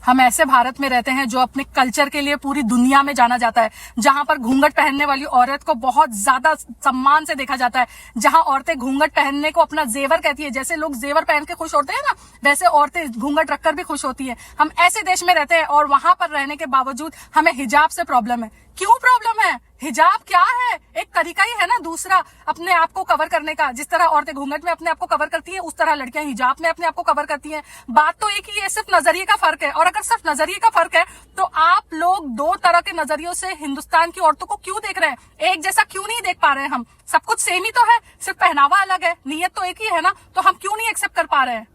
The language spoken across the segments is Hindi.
हम ऐसे भारत में रहते हैं जो अपने कल्चर के लिए पूरी दुनिया में जाना जाता है, जहां पर घूंघट पहनने वाली औरत को बहुत ज्यादा सम्मान से देखा जाता है, जहां औरतें घूंघट पहनने को अपना जेवर कहती है। जैसे लोग जेवर पहन के खुश होते हैं ना, वैसे औरतें घूंघट रखकर भी खुश होती है। हम ऐसे देश में रहते हैं और वहां पर रहने के बावजूद हमें हिजाब से प्रॉब्लम है। क्यों प्रॉब्लम है? हिजाब क्या है? एक तरीका ही है ना दूसरा अपने आप को कवर करने का। जिस तरह औरतें घूंघट में अपने आप को कवर करती हैं, उस तरह लड़कियां हिजाब में अपने आप को कवर करती हैं। बात तो एक ही है, सिर्फ नजरिए का फर्क है। और अगर सिर्फ नजरिए का फर्क है तो आप लोग दो तरह के नजरियों से हिंदुस्तान की औरतों को क्यों देख रहे हैं? एक जैसा क्यों नहीं देख पा रहे हैं? हम सब कुछ सेम ही तो है, सिर्फ पहनावा अलग है, नीयत तो एक ही है ना। तो हम क्यों नहीं एक्सेप्ट कर पा रहे हैं?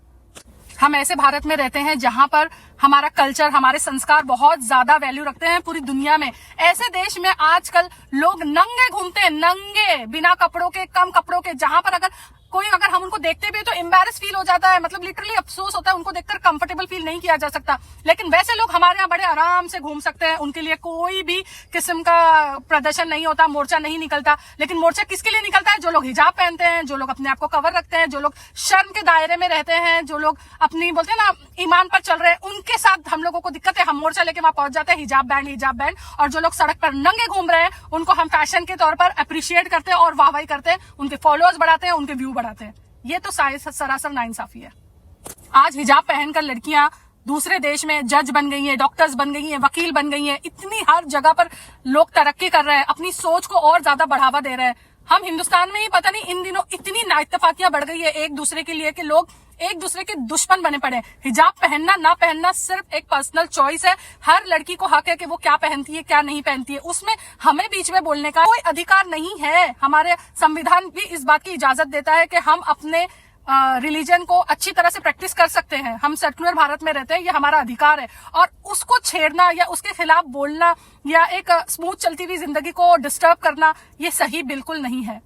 हम ऐसे भारत में रहते हैं जहां पर हमारा कल्चर, हमारे संस्कार बहुत ज्यादा वैल्यू रखते हैं पूरी दुनिया में। ऐसे देश में आजकल लोग नंगे घूमते हैं, नंगे, बिना कपड़ों के, कम कपड़ों के, जहां पर अगर हम उनको देखते भी तो एम्बैरेस फील हो जाता है, मतलब लिटरली अफसोस होता है, उनको देखकर कंफर्टेबल फील नहीं किया जा सकता। लेकिन वैसे लोग हमारे यहाँ बड़े आराम से घूम सकते हैं, उनके लिए कोई भी किस्म का प्रदर्शन नहीं होता, मोर्चा नहीं निकलता। लेकिन मोर्चा किसके लिए निकलता है? जो लोग हिजाब पहनते हैं, जो लोग अपने आप को कवर रखते हैं, जो लोग शर्म के दायरे में रहते हैं, जो लोग अपनी बोलते हैं ना ईमान पर चल रहे हैं, उनके साथ हम लोगों को दिक्कत है। हम मोर्चा लेके वहां पहुंच जाते हैं, हिजाब बैंड, हिजाब बैंड। और जो लोग सड़क पर नंगे घूम रहे हैं उनको हम फैशन के तौर पर अप्रिशिएट करते हैं और वाहवाही करते हैं, उनके फॉलोअर्स बढ़ाते हैं, उनके व्यू बढ़ाते हैं। ये तो सरासर नाइंसाफी है। आज हिजाब पहनकर लड़कियां दूसरे देश में जज बन गई हैं, डॉक्टर्स बन गई हैं, वकील बन गई हैं। इतनी हर जगह पर लोग तरक्की कर रहे हैं, अपनी सोच को और ज्यादा बढ़ावा दे रहे हैं। हम हिंदुस्तान में ही पता नहीं इन दिनों इतनी नाइतफाकियां बढ़ गई है एक दूसरे के लिए कि लोग एक दूसरे के दुश्मन बने पड़े। हिजाब पहनना ना पहनना सिर्फ एक पर्सनल चॉइस है। हर लड़की को हक है कि वो क्या पहनती है, क्या नहीं पहनती है। उसमें हमें बीच में बोलने का कोई अधिकार नहीं है। हमारे संविधान भी इस बात की इजाजत देता है कि हम अपने रिलीजन को अच्छी तरह से प्रैक्टिस कर सकते हैं। हम सेक्युलर भारत में रहते हैं, ये हमारा अधिकार है। और उसको छेड़ना या उसके खिलाफ बोलना या एक स्मूथ चलती हुई जिंदगी को डिस्टर्ब करना, ये सही बिल्कुल नहीं है।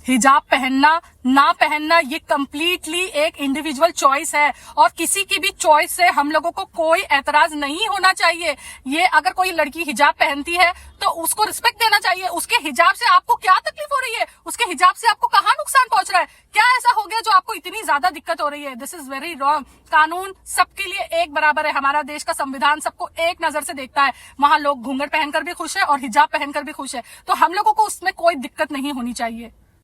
हिजाब पहनना ना पहनना ये कंप्लीटली एक इंडिविजुअल चॉइस है और किसी की भी चॉइस से हम लोगों को कोई एतराज नहीं होना चाहिए। ये अगर कोई लड़की हिजाब पहनती है तो उसको रिस्पेक्ट देना चाहिए। उसके हिजाब से आपको क्या तकलीफ हो रही है? उसके हिजाब से आपको कहाँ नुकसान पहुंच रहा है? क्या ऐसा हो गया जो आपको इतनी ज्यादा दिक्कत हो रही है? This is very wrong. कानून सबके लिए एक बराबर है। हमारा देश का संविधान सबको एक नजर से देखता है। वहां लोग घूंघट पहनकर भी खुश है और हिजाब पहनकर भी खुश है, तो हम लोगों को उसमें कोई दिक्कत नहीं होनी चाहिए।